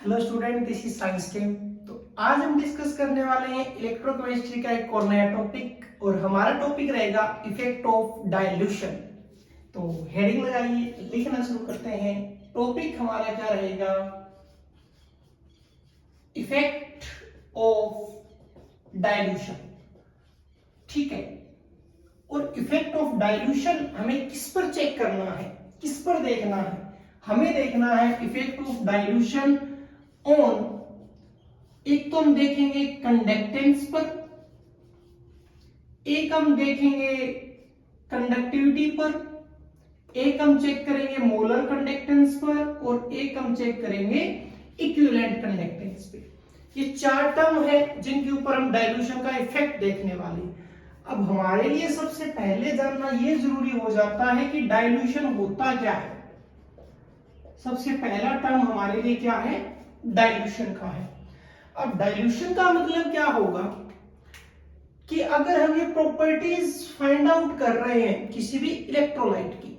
Hello student, this is science stream. तो आज हम डिस्कस करने वाले हैं इलेक्ट्रोकेमिस्ट्री का एक और नया टॉपिक, और हमारा टॉपिक रहेगा इफेक्ट ऑफ डाइल्यूशन। तो हेडिंग लगाइए, लिखना शुरू करते हैं। टॉपिक हमारा क्या रहेगा? Effect of dilution. ठीक है। और इफेक्ट ऑफ डाइल्यूशन हमें किस पर चेक करना है, किस पर देखना है? हमें देखना है इफेक्ट ऑफ डाइल्यूशन ऑन, एक तो हम देखेंगे कंडक्टेंस पर, एक हम देखेंगे कंडक्टिविटी पर, एक हम चेक करेंगे मोलर कंडक्टेंस पर, और एक हम चेक करेंगे इक्विवेलेंट कंडक्टेंस पे। ये चार टर्म है जिनके ऊपर हम डाइल्यूशन का इफेक्ट देखने वाले हैं। अब हमारे लिए सबसे पहले जानना यह जरूरी हो जाता है कि डाइल्यूशन होता क्या है। सबसे पहला टर्म हमारे लिए क्या है? डाइल्यूशन का है। अब डाइल्यूशन का मतलब क्या होगा कि अगर हम ये प्रॉपर्टीज फाइंड आउट कर रहे हैं किसी भी इलेक्ट्रोलाइट की,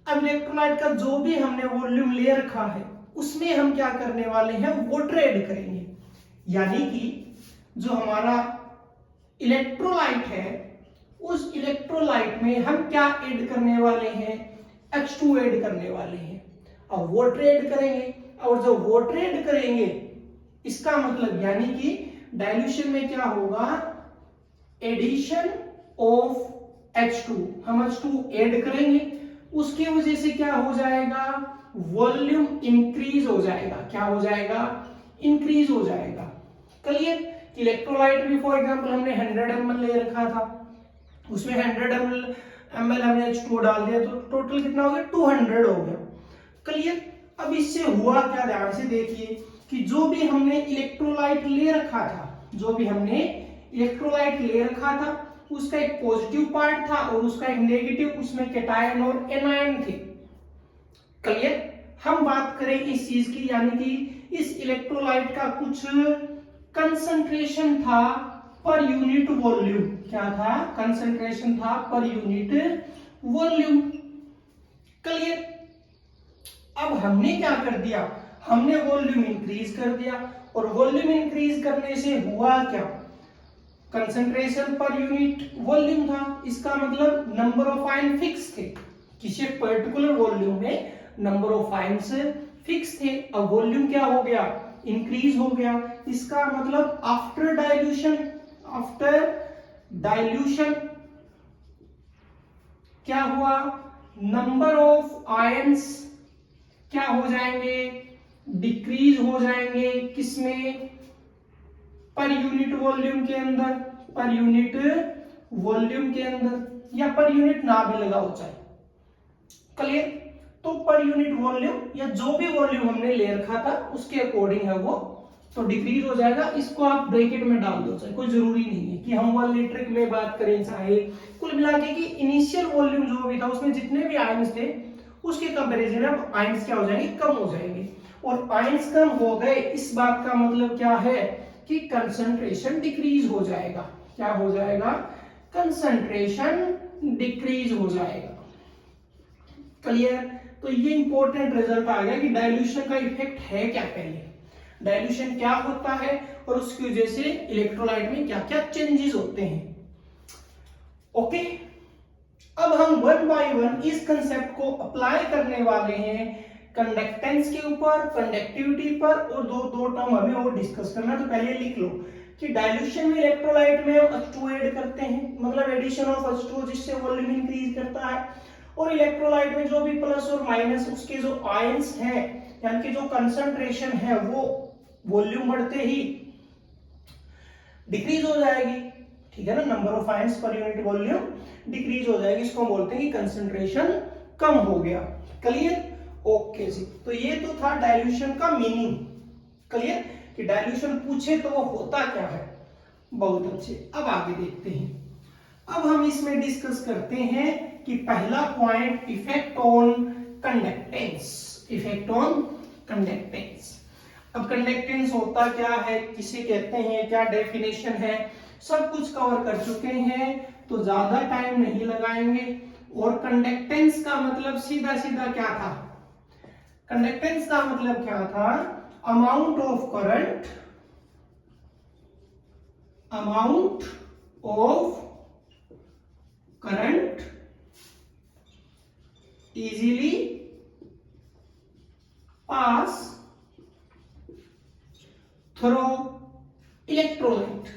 अब इलेक्ट्रोलाइट का जो भी हमने वॉल्यूम ले रखा है उसमें हम क्या करने वाले हैं? वाटर ऐड करेंगे। यानी कि जो हमारा इलेक्ट्रोलाइट है उस इलेक्ट्रोलाइट में हम क्या ऐड करने वाले हैं? H2 ऐड करने वाले हैं। अब वाटर ऐड करेंगे, और जब वाटर ऐड करेंगे इसका मतलब यानी कि डाइल्यूशन में क्या होगा? Addition of H2। हम H2 ऐड करेंगे, उसकी वजह से क्या हो जाएगा? वॉल्यूम इंक्रीज हो जाएगा। क्या हो जाएगा? इंक्रीज हो जाएगा। क्लियर? इलेक्ट्रोलाइट भी फॉर एग्जांपल हमने 100 ml ले रखा था, उसमें 100 ml हमने H2 डाल दिया, तो टोटल कितना हो गया? 200 हो गया। क्लियर? अब इससे हुआ क्या, ध्यान से देखिए कि जो भी हमने इलेक्ट्रोलाइट ले रखा था, जो भी हमने इलेक्ट्रोलाइट ले रखा था उसका एक पॉजिटिव पार्ट था और उसका एक नेगेटिव, उसमें कैटायन और एनायन थे। क्लियर? हम बात करें इस चीज की, यानी कि इस इलेक्ट्रोलाइट का कुछ कंसंट्रेशन था पर यूनिट वॉल्यूम। क्या था? कंसंट्रेशन था पर यूनिट वॉल्यूम। क्लियर? अब हमने क्या कर दिया? हमने वॉल्यूम इंक्रीज कर दिया, और वॉल्यूम इंक्रीज करने से हुआ क्या? कंसंट्रेशन पर यूनिट वॉल्यूम था, इसका मतलब नंबर ऑफ आयन फिक्स थे। किसी पर्टिकुलर वॉल्यूम में नंबर ऑफ आयन्स फिक्स थे। अब वॉल्यूम क्या हो गया? इंक्रीज हो गया। इसका मतलब आफ्टर डाइल्यूशन क्या हुआ? नंबर ऑफ आयन्स क्या हो जाएंगे? डिक्रीज हो जाएंगे। किसमें? पर यूनिट वॉल्यूम के अंदर, पर यूनिट वॉल्यूम के अंदर, या पर यूनिट ना भी लगा हो चाहे। क्लियर? तो पर यूनिट वॉल्यूम या जो भी वॉल्यूम हमने ले रखा था उसके अकॉर्डिंग है वो, तो डिक्रीज हो जाएगा। इसको आप ब्रैकेट में डाल दो, चाहे कोई जरूरी नहीं है कि हम 1 लीटर में बात करें, चाहे कुल मिला के कि इनिशियल वॉल्यूम जो भी था उसमें जितने भी आयन्स थे उसके कंपैरिजन में अब आयन्स क्या हो जाएंगे? कम हो जाएंगे। और आयन्स कम हो गए, इस बात का मतलब क्या है कि कंसंट्रेशन डिक्रीज हो जाएगा। क्या हो जाएगा? कंसंट्रेशन डिक्रीज हो जाएगा। क्लियर? तो ये इंपॉर्टेंट रिजल्ट आ गया कि डाइल्यूशन का इफेक्ट है क्या। पहले डाइल्यूशन क्या होता है और उसकी वजह से इलेक्ट्रोलाइट में क्या क्या चेंजेस होते हैं। ओके, अब हम 1 बाय 1 इस कंसेप्ट को अप्लाई करने वाले हैं कंडक्टेंस के ऊपर, कंडक्टिविटी पर, और दो टर्म हमें और डिस्कस करना। तो पहले लिख लो कि डाइल्यूशन में इलेक्ट्रोलाइट में H2 ऐड करते हैं, मतलब एडिशन ऑफ H2 जिससे वॉल्यूम इंक्रीज करता है, और इलेक्ट्रोलाइट में जो भी प्लस और माइनस उसके जो आयंस हैं, यानी कि जो कंसंट्रेशन है वो वॉल्यूम बढ़ते ही डिक्रीज हो जाएगी। ठीक है ना? Number of ions per unit volume decrease हो जाएगी। इसको हम बोलते हैं कि कंसंट्रेशन कम हो गया। क्लियर? ओके जी। तो ये तो था डाइल्यूशन का मीनिंग। क्लियर? कि डाइल्यूशन पूछे तो वो होता क्या है। बहुत अच्छे। अब आगे देखते हैं। अब हम इसमें डिस्कस करते हैं कि पहला point, effect on conductance. Effect on conductance. अब कंडक्टेंस होता क्या है, किसे कहते हैं, क्या डेफिनेशन है, सब कुछ कवर कर चुके हैं, तो ज्यादा टाइम नहीं लगाएंगे। और कंडक्टेंस का मतलब सीधा सीधा क्या था? कंडक्टेंस का मतलब क्या था? amount of current easily pass through electrolyte।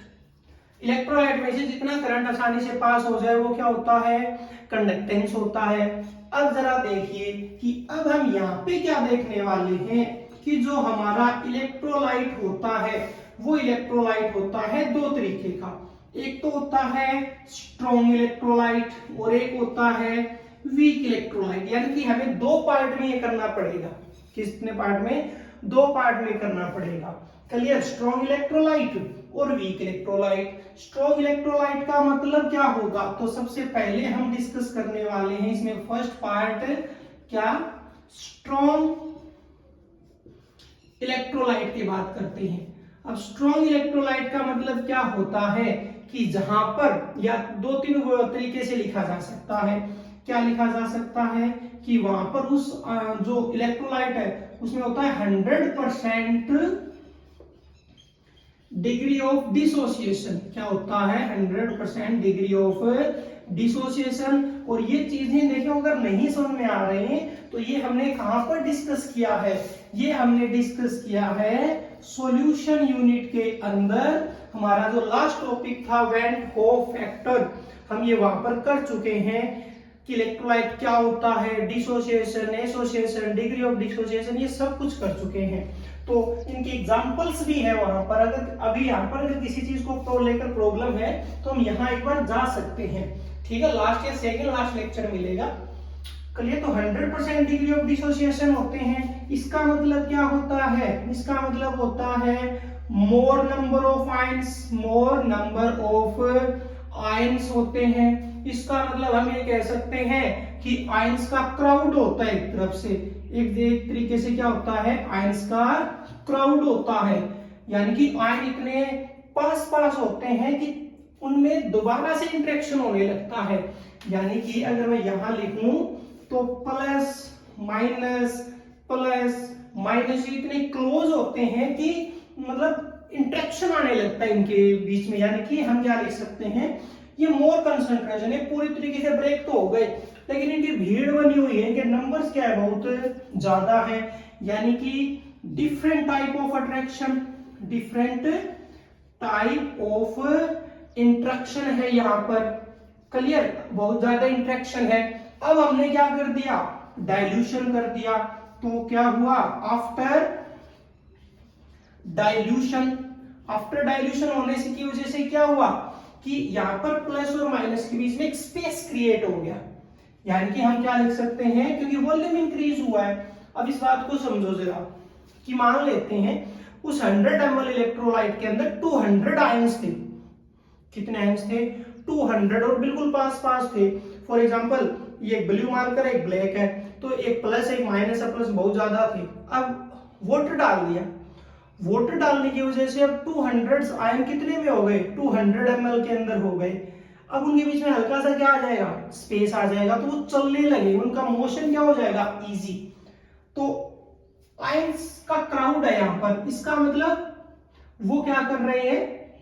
Electrolyte में से जितना करंट आसानी से पास हो जाए वो क्या होता है, कंडक्टेंस होता है। अब जरा देखिए कि अब हम यहाँ पे क्या देखने वाले हैं कि जो हमारा इलेक्ट्रोलाइट होता है वो इलेक्ट्रोलाइट होता है दो तरीके का। एक तो होता है स्ट्रॉन्ग इलेक्ट्रोलाइट और एक होता है वीक इलेक्ट्रोलाइट। यानी कि हमें दो पार्ट में ये करना पड़ेगा। कितने पार्ट में, दो पार्ट में करना पड़ेगा। क्लियर, स्ट्रॉन्ग इलेक्ट्रोलाइट और वीक इलेक्ट्रोलाइट। स्ट्रॉन्ग इलेक्ट्रोलाइट का मतलब क्या होगा, तो सबसे पहले हम डिस्कस करने वाले हैं इसमें फर्स्ट पार्ट क्या, स्ट्रॉन्ग इलेक्ट्रोलाइट की बात करते हैं। अब स्ट्रॉन्ग इलेक्ट्रोलाइट का मतलब क्या होता है कि जहां पर, या दो तीन तरीके से लिखा जा सकता है। क्या लिखा जा सकता है कि वहां पर उस जो इलेक्ट्रोलाइट है उसमें होता है 100% डिग्री ऑफ डिसोसिएशन। क्या होता है, 100% डिग्री ऑफ डिसोसिएशन। और ये चीजें देखो अगर नहीं समझ में आ रहे हैं तो ये हमने कहां पर डिस्कस किया है, ये हमने डिस्कस किया है सॉल्यूशन यूनिट के अंदर। हमारा जो लास्ट टॉपिक था वैन होफ फैक्टर, हम ये वहां पर कर चुके हैं कि इलेक्ट्रोलाइट क्या होता है, dissociation, association, degree of dissociation, ये सब कुछ कर चुके हैं। तो इनके एग्जांपल्स भी है वहां पर। अगर अभी यहाँ पर अगर किसी चीज को लेकर प्रॉब्लम है तो हम यहाँ एक बार जा सकते हैं। ठीक है, लास्ट या सेकंड लास्ट लेक्चर मिलेगा। क्लियर, तो 100% डिग्री ऑफ डिसोसिएशन होते हैं। इसका मतलब क्या होता है, इसका मतलब होता है मोर नंबर ऑफ आयंस होते हैं। इसका मतलब हम ये कह सकते हैं कि आयंस का क्राउड होता है एक तरफ से, एक तरीके से क्या होता है, आयंस का क्राउड होता है। यानी कि आयन इतने पास होते हैं कि उनमें दोबारा से इंटरेक्शन होने लगता है। यानी कि अगर मैं यहां लिखूं तो प्लस माइनस इतने क्लोज होते हैं कि मतलब इंटरेक्शन आने लगता है इनके बीच में। यानी कि हम क्या लिख सकते हैं, ये मोर कंसंट्रेशन है, पूरी तरीके से ब्रेक तो हो गए लेकिन इनकी भीड़ बनी हुई है, इनके नंबर्स क्या है, बहुत ज्यादा है। यानी कि different type of attraction, different type of interaction है यहाँ पर। क्लियर, बहुत ज्यादा इंट्रैक्शन है। अब हमने क्या कर दिया, डाइल्यूशन कर दिया। तो क्या हुआ, आफ्टर डाइल्यूशन होने से की वजह से क्या हुआ कि यहाँ पर प्लस और माइनस के बीच में एक स्पेस क्रिएट हो गया। यानी कि हम क्या लिख सकते हैं, क्योंकि वॉल्यूम इंक्रीज हुआ है। अब इस बात को समझो जरा कि मान लेते हैं उस 100 ml इलेक्ट्रोलाइट के अंदर 200 आयंस थे। कितने आयंस थे, 200, और बिल्कुल पास थे। फॉर एग्जांपल ये ब्लू मार्कर है, एक ब्लैक है, तो एक प्लस एक माइनस है, प्लस बहुत ज्यादा थे। अब वाटर डाल दिया, वाटर डालने की वजह से अब 200 आयन कितने में हो गए, 200 ml के अंदर हो गए। अब उनके बीच में हल्का सा क्या आ जाएगा, स्पेस आ जाएगा, तो वो चलने लगे, उनका मोशन क्या हो जाएगा, इजी। तो आयंस का क्राउड है यहां पर, इसका मतलब वो क्या कर रहे हैं,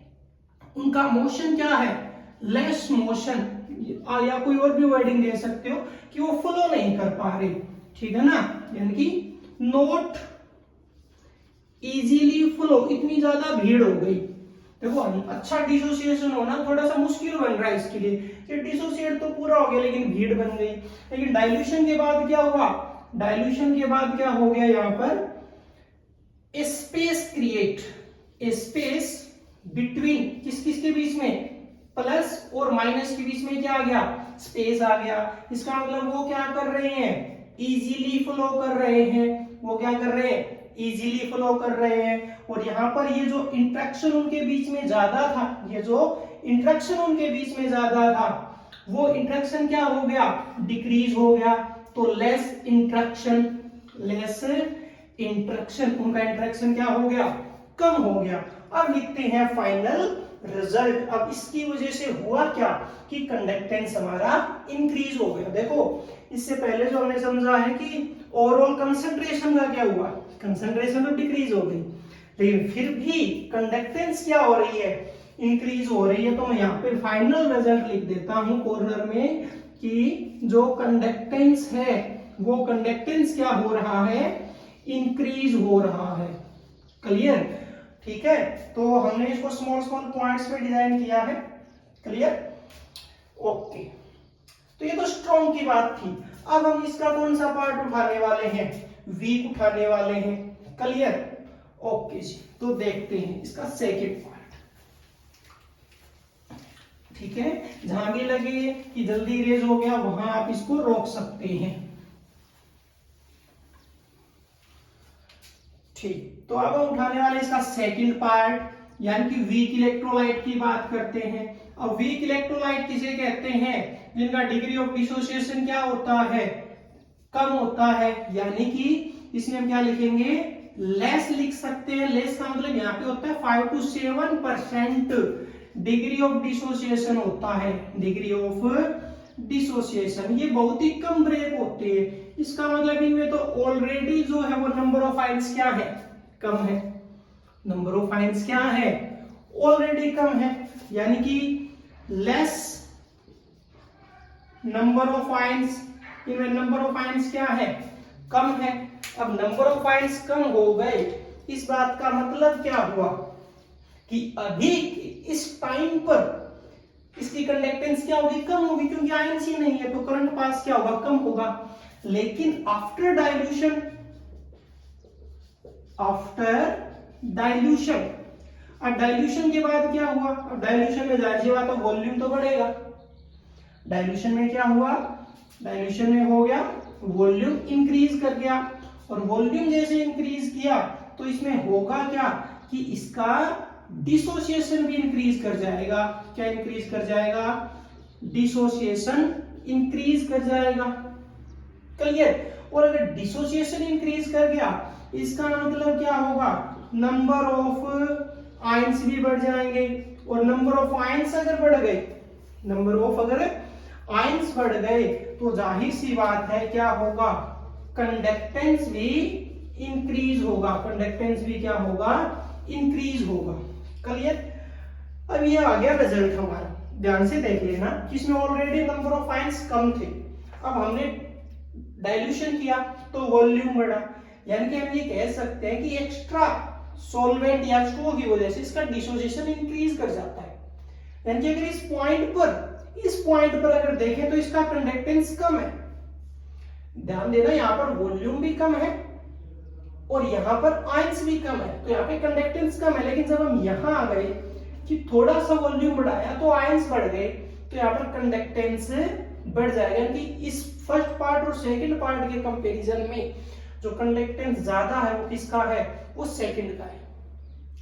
उनका मोशन क्या है, लेस मोशन, या कोई और भी वर्डिंग दे सकते हो कि वो फ्लो नहीं कर पा रहे। ठीक है ना, यानी कि नॉट इजीली फ्लो, इतनी ज्यादा भीड़ हो गई। देखो अच्छा डिसोसिएशन होना थोड़ा सा मुश्किल बन रहा है इसके लिए, कि डिसोसिएट तो पूरा हो गया लेकिन भीड़ बन गई। लेकिन डाइल्यूशन के बाद क्या हुआ, डाइल्यूशन के बाद क्या हो गया, यहाँ पर स्पेस क्रिएट, स्पेस बिटवीन किसके बीच में, प्लस और माइनस के बीच में क्या आ गया, स्पेस आ गया। इसका मतलब वो क्या कर रहे हैं, इजीली फ्लो कर रहे हैं। वो क्या कर रहे हैं, इजीली फ्लो कर रहे हैं। और यहाँ पर ये जो इंट्रैक्शन उनके बीच में ज्यादा था, ये जो इंट्रैक्शन उनके बीच में ज्यादा था, वो इंट्रैक्शन क्या हो गया, डिक्रीज हो गया। तो लेस इंट्रैक्शन, उनका इंट्रैक्शन क्या हो गया, कम हो गया। अब लिखते हैं फाइनल रिजल्ट। अब इसकी वजह से हुआ क्या कि कंडक्टेंस हमारा इंक्रीज हो गया। देखो इससे पहले जो हमने समझा है कि ओवरऑल कंसंट्रेशन का क्या हुआ, कंसंट्रेशन तो डिक्रीज हो गई, लेकिन फिर भी कंडक्टेंस क्या हो रही है, इंक्रीज हो रही है। तो मैं यहाँ पे फाइनल रिजल्ट लिख देता हूं कॉर्नर में कि जो कंडक्टेंस है वो कंडक्टेंस क्या हो रहा है, इंक्रीज हो रहा है। क्लियर? ठीक है, तो हमने इसको स्मॉल स्मॉल पॉइंट्स पे डिजाइन किया है। क्लियर? ओके, तो ये तो स्ट्रॉन्ग की बात थी। अब हम इसका कौन सा पार्ट उठाने वाले हैं, वीक उठाने वाले हैं। क्लियर? ओके जी, तो देखते हैं इसका सेकंड पार्ट। ठीक है, जहां भी लगे कि जल्दी इरेज हो गया वहां आप इसको रोक सकते हैं। ठीक, तो अब हम उठाने वाले इसका सेकंड पार्ट, यानी कि वीक इलेक्ट्रोलाइट की बात करते हैं। अब वीक इलेक्ट्रोलाइट किसे कहते हैं, जिनका डिग्री ऑफ डिसोसिएशन क्या होता है, कम होता है। यानी कि इसमें हम क्या लिखेंगे, लेस लिख सकते हैं। लेस का मतलब यहाँ पे होता है 5 to 7% डिग्री ऑफ डिसोसिएशन होता है। डिग्री ऑफ डिसोसिएशन ये बहुत ही कम ब्रेक होती है। इसका मतलब इनमें तो ऑलरेडी जो है वो नंबर ऑफ आयंस क्या है, कम है। नंबर ऑफ आयंस क्या है, ऑलरेडी कम है, यानी कि लेस नंबर ऑफ आयंस, इनमें नंबर ऑफ आयंस क्या है, कम है। अब नंबर ऑफ आयंस कम हो गए, इस बात का मतलब क्या हुआ कि अभी इस टाइम पर इसकी कंडक्टेंस क्या होगी, कम होगी, क्योंकि आयंस ही नहीं है तो करंट पास क्या होगा, कम होगा। लेकिन आफ्टर डाइल्यूशन, अब डाइल्यूशन के बाद क्या हुआ, अब डाइल्यूशन में जाहिर सी बात है वॉल्यूम तो बढ़ेगा। डाइल्यूशन में क्या हुआ, डाइल्यूशन में हो गया वॉल्यूम इंक्रीज कर गया, और वॉल्यूम जैसे इंक्रीज किया तो इसमें होगा क्या कि इसका डिसोसिएशन भी इंक्रीज कर जाएगा। क्या इंक्रीज कर जाएगा, डिसोसिएशन इंक्रीज कर जाएगा। क्लियर? और अगर डिसोसिएशन इंक्रीज कर गया इसका मतलब क्या होगा, नंबर ऑफ आयंस भी बढ़ जाएंगे, और नंबर ऑफ आयंस अगर बढ़ गए, नंबर ऑफ अगर आयंस बढ़ गए तो जाहिर सी बात है क्या होगा, कंडक्टेंस भी इंक्रीज होगा। कंडक्टेंस भी क्या होगा, इंक्रीज होगा। क्लियर? अब ये आ गया रिजल्ट हमारा, ध्यान से देख लेना, जिसमें ऑलरेडी नंबर ऑफ आयंस कम थे। अब हमने डाइल्यूशन किया तो वॉल्यूम बढ़ा, यानी कि हम ये कह सकते हैं कि एक्स्ट्रा सॉल्वेंट या H2O की वजह से इसका डिसोसिएशन इंक्रीज कर जाता है। यानी कि अगर इस पॉइंट पर अगर देखें तो इसका कंडक्टेंस कम है। ध्यान देना, यहाँ पर वॉल्यूम भी कम है और यहाँ पर आयंस भी कम है, तो यहाँ पे कंडक्टेंस कम है। लेकिन जब हम यहाँ आ गए कि थोड़ा सा वॉल्यूम बढ़ाया तो आयंस बढ़ गए, तो यहाँ पर कंडक्टेंस बढ़ जाएगा। यानी कि इस फर्स्ट पार्ट और सेकंड पार्ट के कंपैरिजन में जो कंडक्टेंस ज्यादा है वो किसका है, वो सेकंड का है।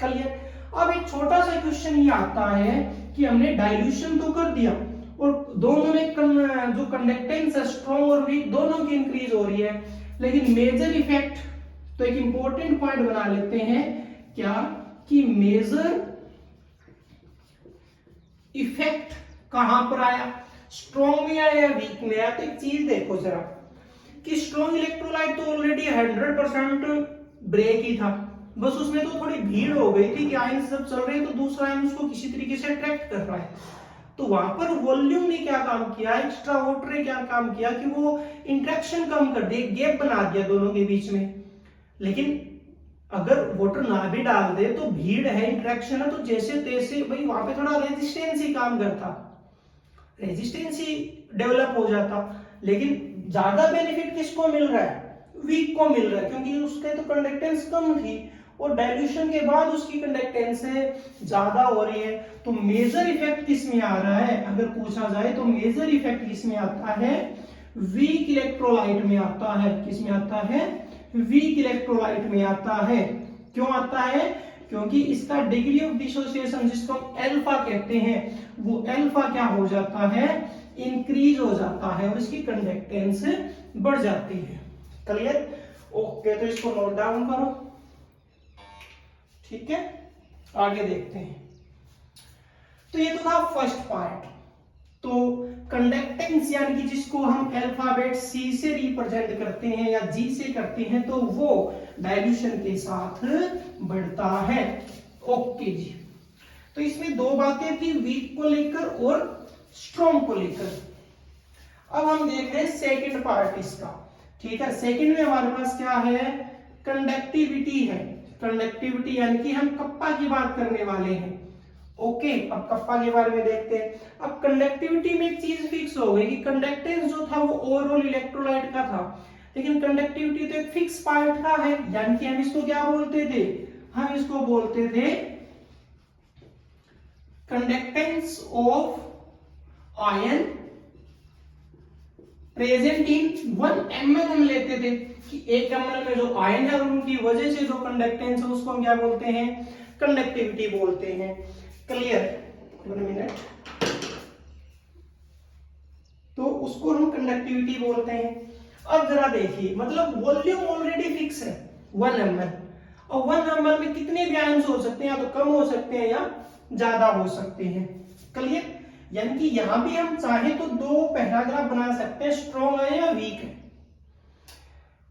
क्लियर? अब एक छोटा सा क्वेश्चन ये आता है कि हमने डाइल्यूशन तो कर दिया और दोनों में जो कंडक्टेंस है स्ट्रॉन्ग और वीक दोनों की इंक्रीज हो रही है, लेकिन मेजर इफेक्ट, तो एक इंपॉर्टेंट पॉइंट बना लेते हैं क्या कि मेजर इफेक्ट कहां पर आया, स्ट्रॉन्ग में आया या वीक में आया। तो एक चीज देखो जरा कि स्ट्रॉन्ग इलेक्ट्रोलाइट तो ऑलरेडी 100% ब्रेक ही था, बस उसमें तो थोड़ी भीड़ हो गई थी कि आयंस जब चल रहे हैं तो दूसरा आयन उसको किसी तरीके से अट्रैक्ट कर रहा है। तो वहां पर वॉल्यूम ने क्या काम किया, एक्स्ट्रा वाटर ने क्या काम किया कि वो इंट्रैक्शन कम कर दी, गैप बना दिया दोनों के बीच में। लेकिन अगर वाटर ना भी डाल दे तो भीड़ है, इंट्रैक्शन है, तो जैसे तैसे भाई वहां पे थोड़ा रेजिस्टेंस ही काम करता, रेजिस्टेंस ही डेवलप हो जाता। लेकिन ज्यादा बेनिफिट किसको मिल रहा है, वीक को मिल रहा है, क्योंकि उसके तो कंडक्टेंस कम थी और डाइल्यूशन के बाद उसकी कंडक्टेंस ज्यादा हो रही है। तो मेजर इफेक्ट किसमें आ रहा है, अगर पूछा जाए तो मेजर इफेक्ट किसमें आता है, वीक इलेक्ट्रोलाइट में आता है। किसमें आता है, वीक इलेक्ट्रोलाइट में आता है। क्यों आता है, क्योंकि इसका डिग्री ऑफ डिसोसिएशन जिसको हम अल्फा कहते हैं वो अल्फा क्या हो जाता है, इंक्रीज हो जाता है और इसकी कंडक्टेंस बढ़ जाती है। क्लियर? ओके, तो इसको नोट डाउन करो। ठीक है, आगे देखते हैं। तो ये तो था फर्स्ट पार्ट। तो कंडक्टेंस यानी कि जिसको हम अल्फाबेट सी से रिप्रेजेंट करते हैं या जी से करते हैं, तो वो डाइल्यूशन के साथ बढ़ता है। ओके जी, तो इसमें दो बातें थी, वीक को लेकर और स्ट्रॉन्ग को लेकर। अब हम देख रहे हैं सेकंड पार्ट इसका। ठीक है, सेकंड में हमारे पास क्या है, कंडक्टिविटी है। कंडक्टिविटी यानी कि हम कप्पा की बात करने वाले हैं। ओके, अब कप्पा के बारे में देखते हैं। अब कंडक्टिविटी में एक चीज फिक्स हो गई कि कंडक्टेंस जो था वो ओवरऑल इलेक्ट्रोलाइट का था, लेकिन कंडक्टिविटी तो एक फिक्स पार्ट का है, यानी कि हम इसको क्या बोलते थे, हम इसको बोलते थे conductance of ion present in 1 ml। हम लेते थे कि 1 ml में जो आयन है उनकी वजह से जो कंडक्टेंस है उसको हम क्या बोलते हैं, कंडक्टिविटी बोलते हैं। Clear, 1 minute. तो उसको हम कंडक्टिविटी बोलते हैं। अब जरा देखिए, मतलब वॉल्यूम ऑलरेडी फिक्स है 1 ml, और 1 ml में कितने भी आयन्स हो सकते हैं, या तो कम हो सकते हैं या ज्यादा हो सकते हैं। क्लियर, यानी कि यहां भी हम चाहे तो दो पैराग्राफ बना सकते हैं, स्ट्रॉन्ग है या वीक है।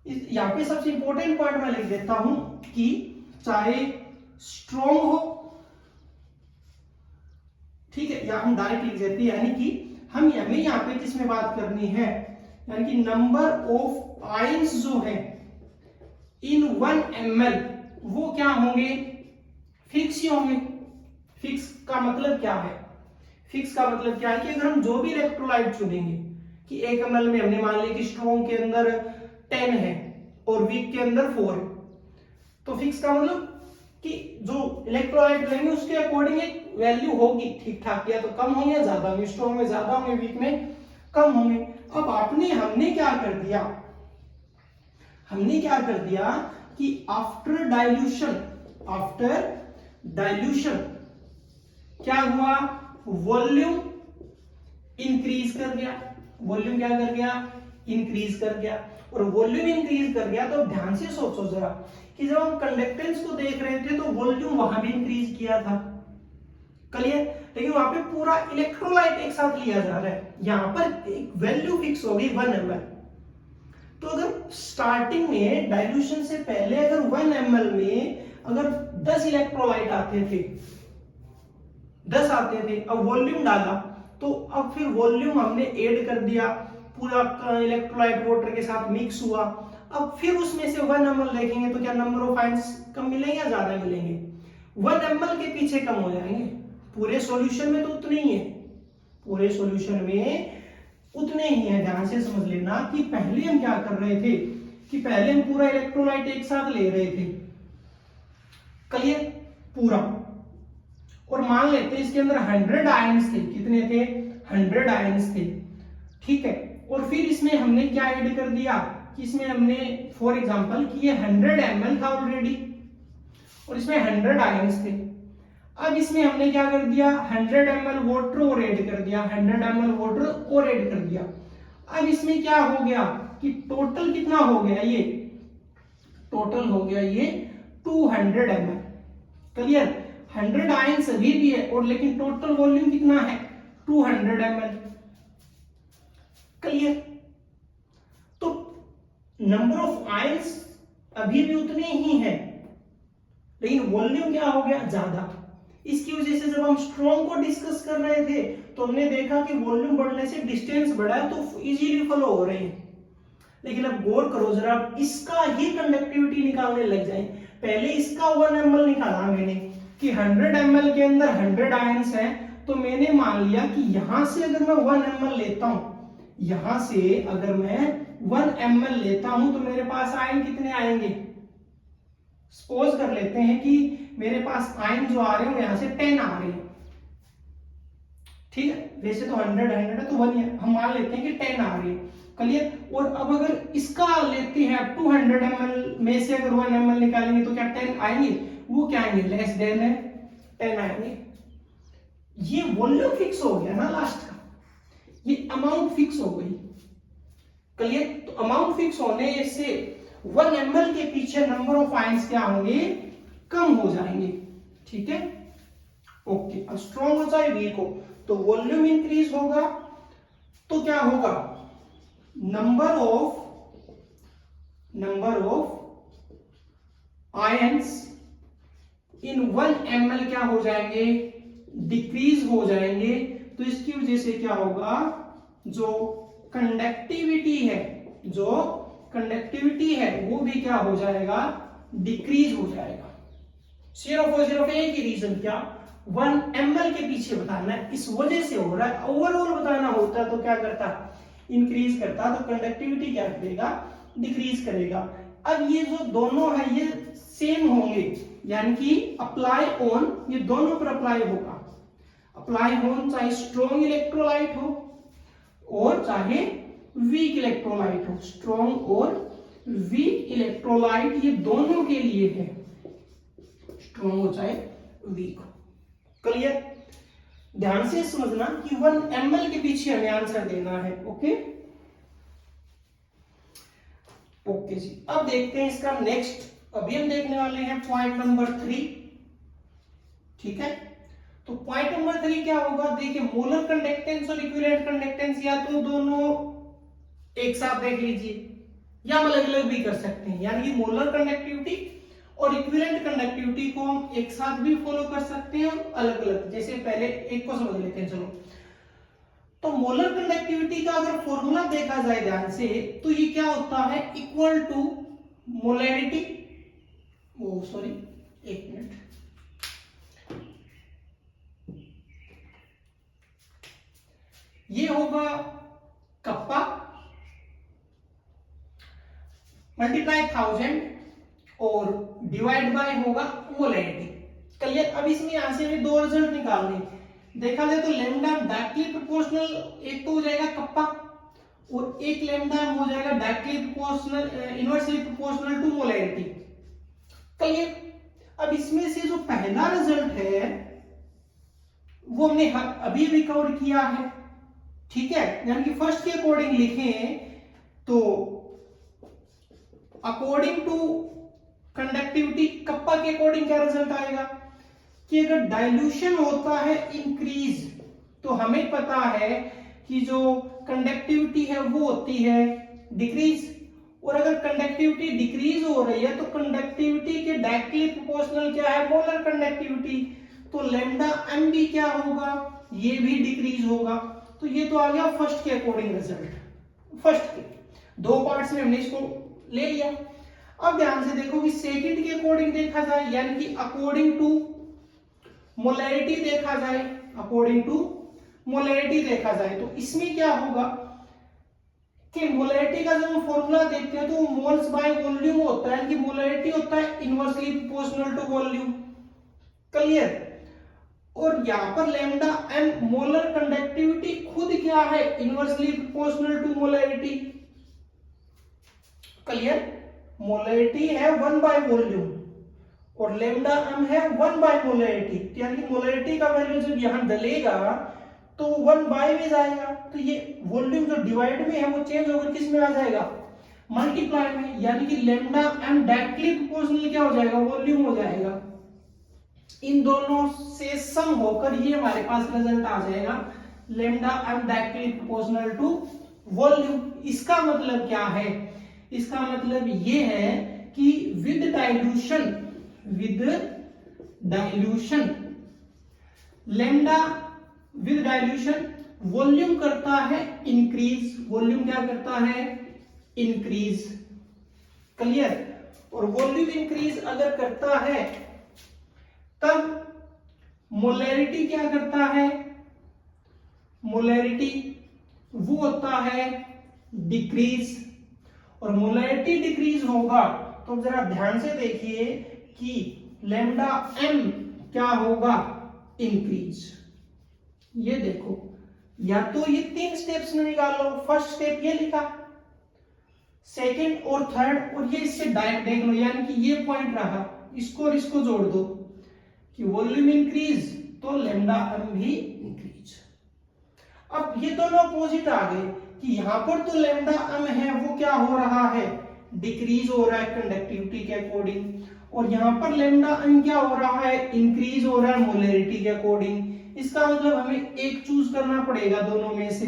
यहाँ पे सबसे इंपॉर्टेंट पॉइंट मैं लिख देता हूं कि चाहे स्ट्रॉन्ग हो, ठीक है, या हम डायरेक्ट लिख देते हैं, यानी कि हमें यहाँ पे किसमें बात करनी है, यानी कि नंबर ऑफ आयंस जो है इन 1 ml वो क्या होंगे, फिक्स ही होंगे। फिक्स का मतलब क्या है, फिक्स का मतलब क्या है कि अगर हम जो भी इलेक्ट्रोलाइट चुनेंगे कि 1 ml में हमने मान लिया कि स्ट्रॉन्ग के अंदर 10 है और वीक के अंदर 4 है, तो फिक्स का मतलब कि जो इलेक्ट्रोलाइट लेंगे उसके अकॉर्डिंग एक वैल्यू होगी ठीक ठाक, या तो कम होंगे या ज्यादा होंगे, स्ट्रॉन्ग में ज्यादा होंगे, वीक में कम होंगे। अब हमने क्या कर दिया, हमने क्या कर दिया कि आफ्टर डाइल्यूशन क्या हुआ, वॉल्यूम इंक्रीज कर गया। वॉल्यूम क्या कर गया, इंक्रीज कर गया। और वॉल्यूम इंक्रीज कर गया तो ध्यान से सोचो जरा कि जब हम कंडक्टेंस को देख रहे थे तो वॉल्यूम वहां भी इंक्रीज किया था। क्लियर, लेकिन वहां पे पूरा इलेक्ट्रोलाइट एक साथ लिया जा रहा है, यहां पर एक वैल्यू फिक्स हो गई 1 ml। तो अगर स्टार्टिंग में डाइल्यूशन से पहले अगर 1 ml में अगर 10 इलेक्ट्रोलाइट आते थे, 10 आते थे, अब वॉल्यूम डाला तो अब फिर वॉल्यूम हमने ऐड कर दिया, पूरा इलेक्ट्रोलाइट वाटर के साथ मिक्स हुआ। अब फिर उसमें से 1 ml देखेंगे तो क्या नंबर ऑफ आयंस कम मिलेंगे या ज्यादा मिलेंगे, 1 ml के पीछे कम हो जाएंगे। पूरे सॉल्यूशन में तो उतने ही है, पूरे सॉल्यूशन में उतने ही है। ध्यान से समझ लेना कि पहले हम क्या कर रहे थे कि पहले हम पूरा इलेक्ट्रोलाइट एक साथ ले रहे थे, क्लियर, पूरा, और मान लेते इसके अंदर 100 आयंस थे, कितने थे, 100 आयंस थे, ठीक है। और फिर इसमें हमने क्या ऐड कर दिया कि इसमें हमने फॉर एग्जांपल कि ये 100 ml था ऑलरेडी और इसमें 100 आयंस थे। अब इसमें हमने क्या कर दिया, 100 ml वाटर और ऐड कर दिया, 100 ml वाटर और ऐड कर दिया। अब इसमें क्या हो गया कि टोटल कितना हो गया, ये टोटल हो गया ये 200 ml। क्लियर, 100 आयंस अभी भी है और लेकिन टोटल वॉल्यूम कितना है, 200 ml। क्लियर, तो नंबर ऑफ आयंस अभी भी उतने ही हैं, लेकिन वॉल्यूम क्या हो गया, ज्यादा। इसकी वजह से जब हम स्ट्रॉन्ग को डिस्कस कर रहे थे तो हमने देखा कि वॉल्यूम बढ़ने से डिस्टेंस बढ़ा है तो इजीली फ्लो हो रहे हैं। लेकिन अब गौर करो जरा, इसका ही कंडक्टिविटी निकालने लग जाए। पहले इसका 1 ml निकाला मैंने कि 100 ml के अंदर 100 आयंस हैं, तो मैंने मान लिया कि यहां से अगर मैं 1 ml लेता हूं, यहां से अगर मैं 1 ml लेता हूं तो मेरे पास आयन कितने आएंगे। सपोज कर लेते हैं कि मेरे पास आयन जो आ रहे हैं यहां से 10 आ रहे हैं, ठीक है, वैसे तो 100 है तो 1 हम मान लेते हैं कि 10 आ रहे हैं। क्लियर, और अब अगर इसका लेते हैं 200 ml में से अगर 1 ml निकालेंगे तो क्या 10 आएंगे, वो क्या आएंगे, लेस देन है 10 आएंगे। ये वॉल्यूम फिक्स हो गया ना लास्ट का, ये अमाउंट फिक्स हो गई। क्लियर, तो अमाउंट फिक्स होने से 1 ml के पीछे नंबर ऑफ आयंस क्या होंगे, कम हो जाएंगे। ठीक है, ओके। अब स्ट्रॉन्ग हो चाहे वीक हो तो वॉल्यूम इंक्रीज होगा तो क्या होगा, number of ions in 1 ml क्या हो जाएंगे, डिक्रीज हो जाएंगे। तो इसकी वजह से क्या होगा, जो कंडक्टिविटी है वो भी क्या हो जाएगा, डिक्रीज हो जाएगा। सिर्फ और सिर्फ एक ही रीजन, क्या, 1 ml के पीछे बताना है, इस वजह से हो रहा है। ओवरऑल बताना होता तो क्या करता, इंक्रीज करता, तो कंडक्टिविटी क्या करेगा, डिक्रीज करेगा। अब ये जो दोनों है ये सेम होंगे, यानी कि अप्लाई ऑन, ये दोनों पर अप्लाई होगा। अप्लाई ऑन चाहे स्ट्रॉन्ग इलेक्ट्रोलाइट हो और चाहे वीक इलेक्ट्रोलाइट हो, स्ट्रॉन्ग और वीक इलेक्ट्रोलाइट ये दोनों के लिए है, स्ट्रॉन्ग हो चाहे वीक हो। क्लियर, ध्यान से समझना कि 1 ml के पीछे हमें आंसर देना है। ओके ओके जी, अब देखते हैं इसका नेक्स्ट। अभी हम देखने वाले हैं पॉइंट नंबर 3। ठीक है, तो पॉइंट नंबर 3 क्या होगा, देखिए मोलर कंडक्टेंस और इक्विवेलेंट कंडक्टेंस या तो दोनों एक साथ देख लीजिए या हम अलग अलग भी कर सकते हैं, यानी कि मोलर कंडक्टिविटी और इक्विवेलेंट कंडक्टिविटी को हम एक साथ भी फॉलो कर सकते हैं और अलग अलग। जैसे पहले एक को समझ लेते हैं, चलो। तो मोलर कंडक्टिविटी का अगर फॉर्मूला देखा जाए ध्यान से, तो ये क्या होता है, इक्वल टू मोलैरिटी, सॉरी एक मिनट, ये होगा कप्पा मल्टीप्लाई 1000 और डिवाइड बाय होगा मोलैरिटी। क्लियर, अब इसमें यहां से हमें 2 रिजल्ट निकालने, देखा जाए तो लैम्डा डायरेक्टली प्रोपोर्शनल, एक तो हो जाएगा कप्पा और एक लैम्डा हो जाएगा directly proportional, inversely proportional to molarity. Clear, अब इसमें से जो पहला रिजल्ट है वो हमने अभी भी कवर किया है। ठीक है, यानी कि फर्स्ट के अकॉर्डिंग लिखें तो अकॉर्डिंग टू कंडक्टिविटी कप्पा के अकॉर्डिंग क्या रिजल्ट आएगा कि अगर डाइल्यूशन होता है इंक्रीज, तो हमें पता है कि जो कंडक्टिविटी है वो होती है डिक्रीज, और अगर कंडक्टिविटी डिक्रीज हो रही है तो कंडक्टिविटी के डायरेक्टली प्रोपोर्शनल क्या है, मोलर कंडक्टिविटी, तो लैम्डा एम भी क्या होगा, ये भी डिक्रीज होगा। तो ये तो आ गया फर्स्ट के अकॉर्डिंग रिजल्ट। फर्स्ट के 2 पार्ट्स में हमने इसको ले लिया। अब ध्यान से देखो कि सेकंड के अकॉर्डिंग देखा जाए, यानी कि अकॉर्डिंग टू मोलैरिटी देखा जाए, अकॉर्डिंग टू मोलैरिटी देखा जाए, तो इसमें क्या होगा कि मोलैरिटी का जब हम फॉर्मूला देखते हैं तो वो मोल्स बाय वॉल्यूम होता है, यानी कि मोलैरिटी होता है inversely proportional to volume. Clear, और यहां पर लैम्डा एम मोलर कंडक्टिविटी खुद क्या है, inversely proportional to molarity. Clear, molarity है 1 बाय वॉल्यूम और लैम्डा एम है 1 बाय मोलैरिटी, यानी कि मोलैरिटी का वैल्यू जब यहां डलेगा तो 1 बाय में जाएगा, तो ये वॉल्यूम जो डिवाइड में है वो चेंज होकर किस में आ जाएगा, मल्टीप्लाई में, यानी कि लैम्डा एम डायरेक्टली प्रोपोर्शनल क्या हो जाएगा, वॉल्यूम हो जाएगा। इन दोनों से सम होकर ये हमारे पास रिजल्ट आ जाएगा lambda m directly proportional to volume. इसका मतलब क्या है, इसका मतलब ये है कि with dilution lambda with dilution volume करता है इंक्रीज, वॉल्यूम क्या करता है, इंक्रीज। क्लियर, और वॉल्यूम इंक्रीज अगर करता है तब मोलैरिटी क्या करता है, मोलैरिटी वो होता है डिक्रीज, और मोलैरिटी डिक्रीज होगा तो जरा ध्यान से देखिए कि लैम्डा एम क्या होगा, इंक्रीज। ये देखो, या तो ये 3 स्टेप्स में निकालो, फर्स्ट स्टेप ये लिखा, सेकंड और थर्ड, और ये इससे डायरेक्ट देख लो, यानी कि ये पॉइंट रहा, इसको और इसको जोड़ दो कि वॉल्यूम इंक्रीज तो लैम्डा एम भी इंक्रीज। अब ये दोनों अपोजिट आ गए कि यहां पर तो लैम्डा एम है वो क्या हो रहा है, डिक्रीज हो रहा है कंडक्टिविटी के अकॉर्डिंग, और यहां पर लैम्डा एम क्या हो रहा है, इंक्रीज हो रहा है मोलैरिटी के अकॉर्डिंग। इसका मतलब हमें एक चूज करना पड़ेगा दोनों में से,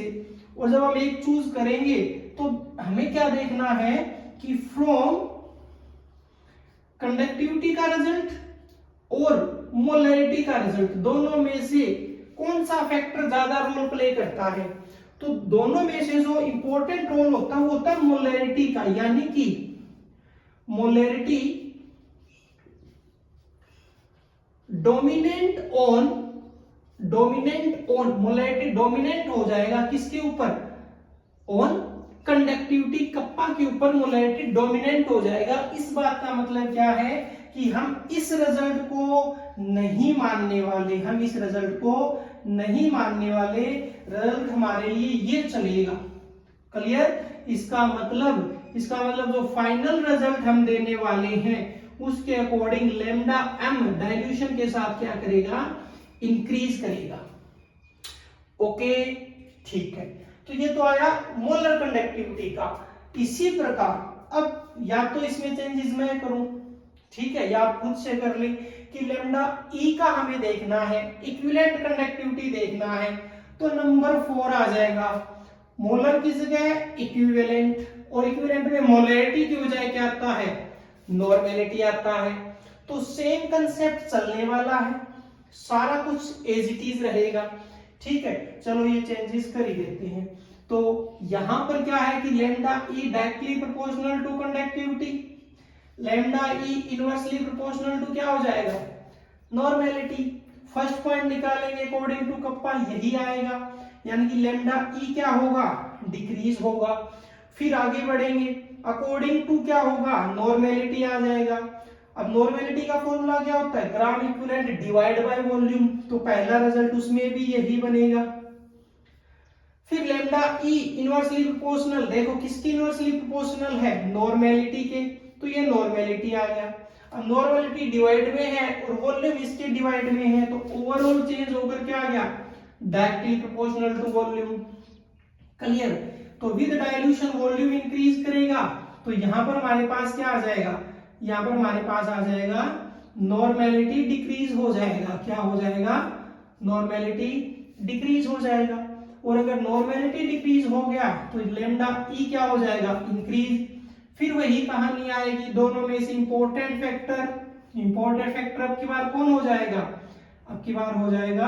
और जब हम एक चूज करेंगे तो हमें क्या देखना है कि फ्रॉम कंडक्टिविटी का रिजल्ट और मोलैरिटी का रिजल्ट, दोनों में से कौन सा फैक्टर ज्यादा रोल प्ले करता है। तो दोनों में से जो इंपॉर्टेंट रोल होता है वो होता है मोलैरिटी का, यानी कि molarity dominant on molarity dominant हो जाएगा किसके ऊपर, ऑन कंडक्टिविटी, कप्पा के ऊपर मोलैरिटी डोमिनेंट हो जाएगा। इस बात का मतलब क्या है कि हम इस रिजल्ट को नहीं मानने वाले, रिजल्ट हमारे लिए ये चलेगा। क्लियर? इसका मतलब जो फाइनल रिजल्ट हम देने वाले हैं उसके अकॉर्डिंग लैम्डा एम डाइल्यूशन के साथ क्या करेगा, इंक्रीज करेगा। ओके, ठीक है। तो ये तो आया मोलर कंडक्टिविटी का। इसी प्रकार अब या तो इसमें चेंजेस मैं करूं, ठीक है, या आप खुद से कर ले कि लैम्डा ई का हमें देखना है, इक्विवेलेंट कंडक्टिविटी देखना है, तो नंबर 4 आ जाएगा। मोलर की जगह इक्विवेलेंट, और इक्विवेलेंट में मोलैरिटी की बजाय क्या आता है, नॉर्मेलिटी आता है। तो सेम कंसेप्ट चलने वाला है, सारा कुछ एज इट इज रहेगा। ठीक है, चलो ये चेंजेस कर ही देते हैं। तो यहां पर क्या है कि lambda e directly proportional to conductivity, lambda e inversely proportional to क्या हो जाएगा, नॉर्मेलिटी। फर्स्ट पॉइंट निकालेंगे अकॉर्डिंग टू कप्पा, यही आएगा, यानी कि लैम्डा ई क्या होगा, डिक्रीज होगा। फिर आगे बढ़ेंगे, अकॉर्डिंग टू क्या होगा, नॉर्मेलिटी आ जाएगा। अब नॉर्मेलिटी का फॉर्मूला क्या होता है, gram equivalent divide by volume, तो पहला रिजल्ट उसमें भी यही बनेगा। फिर लैम्डा ई इनवर्सली प्रोपोर्शनल, देखो किसकी इनवर्सली प्रोपोर्शनल है, नॉर्मेलिटी के, तो ये नॉर्मेलिटी आ गया। अब नॉर्मेलिटी डिवाइड में है और वॉल्यूम इसके डिवाइड में है, तो ओवरऑल चेंज होकर क्या आ गया, directly proportional to volume. Clear? तो विद डाइल्यूशन वॉल्यूम इंक्रीज करेगा, तो यहां पर हमारे पास क्या आ जाएगा, यहां पर हमारे पास आ जाएगा नॉर्मेलिटी डिक्रीज हो जाएगा। क्या हो जाएगा, नॉर्मेलिटी डिक्रीज हो जाएगा। और अगर नॉर्मेलिटी डिक्रीज हो गया तो लैम्डा ई क्या हो जाएगा, इंक्रीज। फिर वही कहानी आएगी, दोनों में से इंपॉर्टेंट फैक्टर अब की बार कौन हो जाएगा, अब की बार हो जाएगा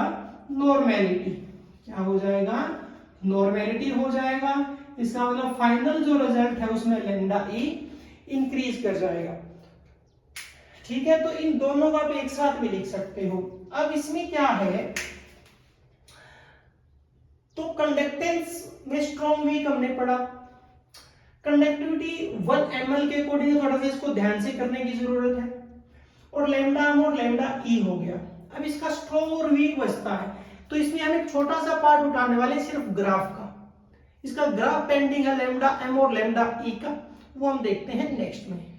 नॉर्मेलिटी। क्या हो जाएगा, नॉर्मेलिटी हो जाएगा। इसका मतलब फाइनल जो रिजल्ट है उसमें लैम्डा ई इंक्रीज कर जाएगा। ठीक है, तो इन दोनों को आप एक साथ भी लिख सकते हो। अब इसमें क्या है, तो कंडक्टेंस में स्ट्रॉन्ग वीक हमने पढ़ा, कंडक्टिविटी 1 ml के अकॉर्डिंग थोड़ा सा इसको ध्यान से करने की जरूरत है, और लैम्डा एम और लैम्डा ई हो गया। अब इसका स्ट्रॉन्ग और वीक बचता है, तो इसमें हम एक छोटा सा पार्ट उठाने वाले सिर्फ ग्राफ का। इसका ग्राफ पेंडिंग है लैम्डा एम और लैम्डा ई का, वो हम देखते हैं नेक्स्ट में।